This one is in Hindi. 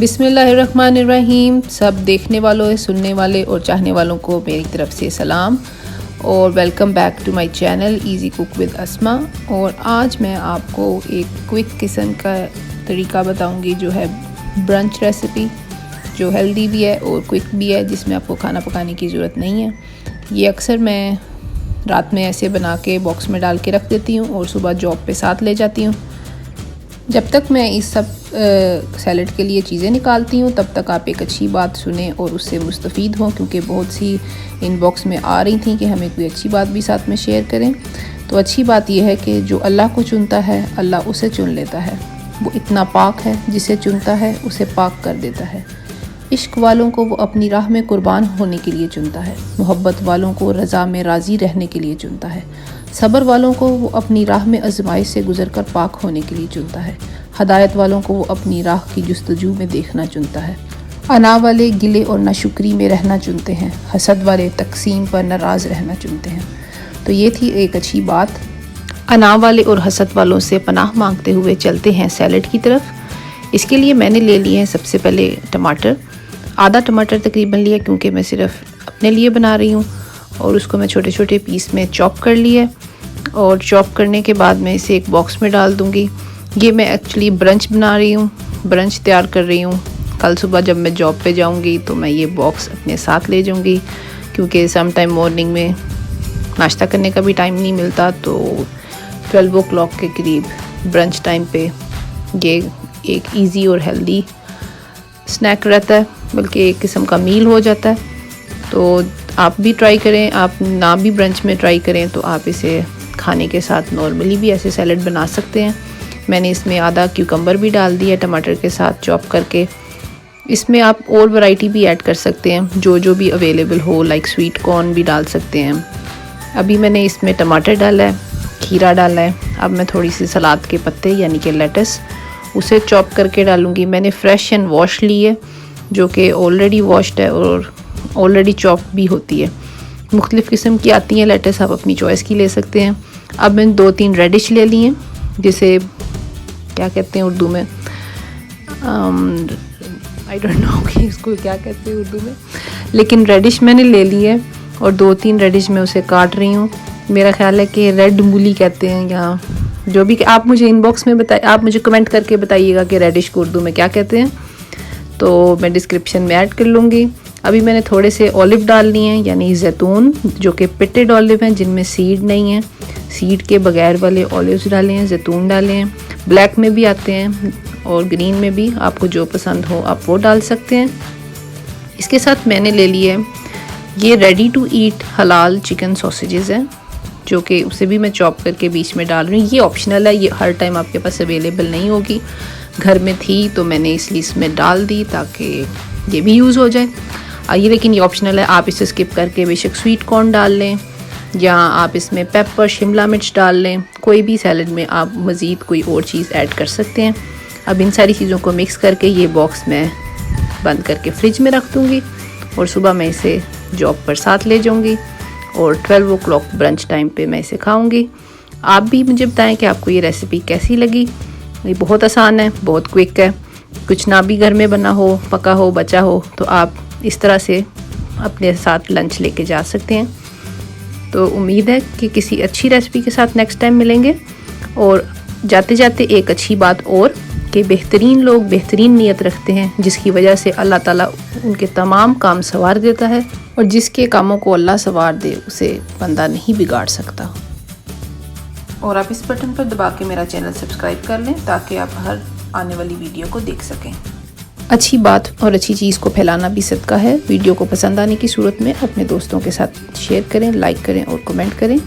बिस्मिल्लाहिर्रहमानिर्रहीम। सब देखने वालों, सुनने वाले और चाहने वालों को मेरी तरफ से सलाम और welcome back to my channel easy cook with Asma. और आज मैं आपको एक क्विक किस्म का तरीका बताऊंगी जो है ब्रंच रेसिपी, जो हेल्दी भी है और क्विक भी है, जिसमें आपको खाना पकाने की ज़रूरत नहीं है। ये अक्सर मैं रात में ऐसे बना के बॉक्स में डाल के रख देती हूँ और सुबह जॉब पे साथ ले जाती हूँ। जब तक मैं इस सब सैलड के लिए चीज़ें निकालती हूँ तब तक आप एक अच्छी बात सुने और उससे मुस्तफ़ीद हों, क्योंकि बहुत सी इनबॉक्स में आ रही थी कि हमें कोई अच्छी बात भी साथ में शेयर करें। तो अच्छी बात यह है कि जो अल्लाह को चुनता है अल्लाह उसे चुन लेता है। वो इतना पाक है, जिसे चुनता है उसे पाक कर देता है। इश्क वालों को वो अपनी राह में कुर्बान होने के लिए चुनता है। मोहब्बत वालों को रज़ा में राज़ी रहने के लिए चुनता है। सब्र वालों को वो अपनी राह में आज़माइश से गुजरकर पाक होने के लिए चुनता है। हदायत वालों को वो अपनी राह की जुस्तजू में देखना चुनता है। अना वाले गिले और नाशुक्री में रहना चुनते हैं। हसद वाले तकसीम पर नाराज़ रहना चुनते हैं। तो ये थी एक अच्छी बात। अना वाले और हसद वालों से पनाह मांगते हुए चलते हैं सैलड की तरफ। इसके लिए मैंने ले लिए हैं सबसे पहले टमाटर। आधा टमाटर तकरीबन लिया, क्योंकि मैं सिर्फ अपने लिए बना रही हूँ। और उसको मैं छोटे छोटे पीस में चॉप कर लिया और चॉप करने के बाद मैं इसे एक बॉक्स में डाल दूँगी। ये मैं एक्चुअली ब्रंच बना रही हूँ, ब्रंच तैयार कर रही हूँ। कल सुबह जब मैं जॉब पे जाऊँगी तो मैं ये बॉक्स अपने साथ ले जाऊँगी, क्योंकि सम टाइम मॉर्निंग में नाश्ता करने का भी टाइम नहीं मिलता। तो 12 o'clock के करीब ब्रंच टाइम पे ये एक इजी और हेल्दी स्नैक रहता है, बल्कि एक किस्म का मील हो जाता है। तो आप भी ट्राई करें। आप ना भी ब्रंच में ट्राई करें तो आप इसे खाने के साथ नॉर्मली भी ऐसे सैलड बना सकते हैं। मैंने इसमें आधा क्यूकम्बर भी डाल दिया टमाटर के साथ चॉप करके। इसमें आप और वैरायटी भी ऐड कर सकते हैं, जो भी अवेलेबल हो, लाइक स्वीट कॉर्न भी डाल सकते हैं। अभी मैंने इसमें टमाटर डाला है, खीरा डाला है। अब मैं थोड़ी सी सलाद के पत्ते यानी कि लेटस उसे चॉप करके डालूँगी। मैंने फ्रेश एंड वॉश ली है, जो कि ऑलरेडी वॉश्ड है और ऑलरेडी चॉप भी होती है। मुख्तलिफ़ किस्म की आती हैं लेटस, आप अपनी चॉइस की ले सकते हैं। अब मैंने 2-3 रेडिश ले ली हैं, जिसे क्या कहते हैं उर्दू में, आई डोंट नो कि इसको क्या कहते हैं उर्दू में, लेकिन रेडिश मैंने ले ली है और 2-3 रेडिश मैं उसे काट रही हूँ। मेरा ख्याल है कि रेड मूली कहते हैं, या जो भी आप मुझे इनबॉक्स में बताइए, आप मुझे कमेंट करके बताइएगा कि रेडिश को उर्दू में क्या कहते हैं, तो मैं डिस्क्रिप्शन में ऐड कर लूँगी। अभी मैंने थोड़े से ऑलिव डाल लिए हैं, यानी जैतून, जो कि पिटेड ऑलिव हैं, जिनमें सीड नहीं है। सीड के बगैर वाले ऑलिव्स डाले हैं, जैतून डाले हैं। ब्लैक में भी आते हैं और ग्रीन में भी, आपको जो पसंद हो आप वो डाल सकते हैं। इसके साथ मैंने ले लिए ये रेडी टू ईट हलाल चिकन सॉसेजेस हैं, जो कि उसे भी मैं चॉप करके बीच में डाल रही हूँ। ये ऑप्शनल है, ये हर टाइम आपके पास अवेलेबल नहीं होगी। घर में थी तो मैंने इसलिए इसमें डाल दी ताकि ये भी यूज़ हो जाए। ये लेकिन ये ऑप्शनल है, आप इसे स्किप करके बेशक स्वीट कॉर्न डाल लें, या आप इसमें पेपर शिमला मिर्च डाल लें। कोई भी सैलड में आप मज़ीद कोई और चीज़ ऐड कर सकते हैं। अब इन सारी चीज़ों को मिक्स करके ये बॉक्स में बंद करके फ्रिज में रख दूँगी और सुबह मैं इसे जॉब पर साथ ले जाऊँगी और 12 o'clock ब्रंच टाइम पे मैं इसे खाऊँगी। आप भी मुझे बताएं कि आपको ये रेसिपी कैसी लगी। ये बहुत आसान है, बहुत क्विक है। कुछ ना भी घर में बना हो, पका हो, बचा हो, तो आप इस तरह से अपने साथ लंच लेके जा सकते हैं। तो उम्मीद है कि किसी अच्छी रेसिपी के साथ नेक्स्ट टाइम मिलेंगे। और जाते जाते एक अच्छी बात और, कि बेहतरीन लोग बेहतरीन नीयत रखते हैं, जिसकी वजह से अल्लाह ताला उनके तमाम काम संवार देता है, और जिसके कामों को अल्लाह संवार दे उसे बंदा नहीं बिगाड़ सकता। और आप इस बटन पर दबा के मेरा चैनल सब्सक्राइब कर लें, ताकि आप हर आने वाली वीडियो को देख सकें। अच्छी बात और अच्छी चीज़ को फैलाना भी सदका है। वीडियो को पसंद आने की सूरत में अपने दोस्तों के साथ शेयर करें, लाइक करें और कमेंट करें।